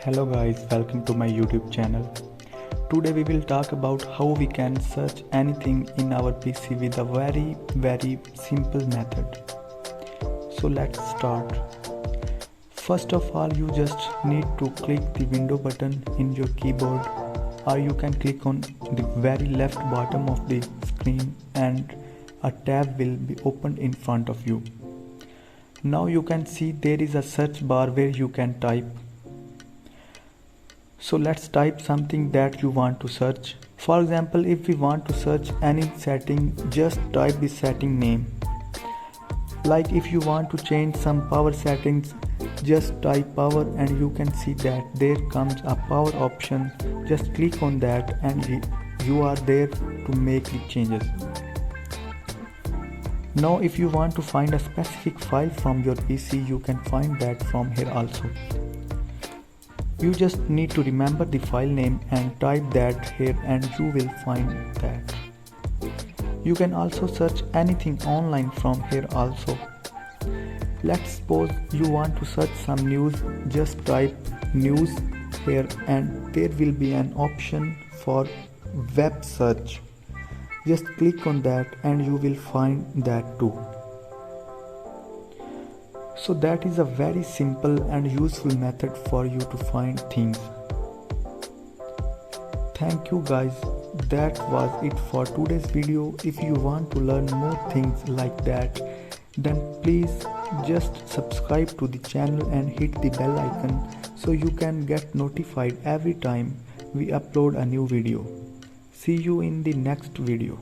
Hello guys, welcome to my YouTube channel. Today we will talk about how we can search anything in our PC with a very simple method. So let's start. First of all, you just need to click the window button in your keyboard, or you can click on the very left bottom of the screen and a tab will be opened in front of you. Now you can see there is a search bar where you can type. So let's type something that you want to search. For example, if we want to search any setting, just type the setting name. Like if you want to change some power settings, just type power and you can see that there comes a power option. Just click on that and you are there to make the changes. Now if you want to find a specific file from your PC, you can find that from here also. You just need to remember the file name and type that here and you will find that. You can also search anything online from here also. Let's suppose you want to search some news, just type news here and there will be an option for web search. Just click on that and you will find that too. So that is a very simple and useful method for you to find things. Thank you guys. That was it for today's video. If you want to learn more things like that, then please just subscribe to the channel and hit the bell icon so you can get notified every time we upload a new video. See you in the next video.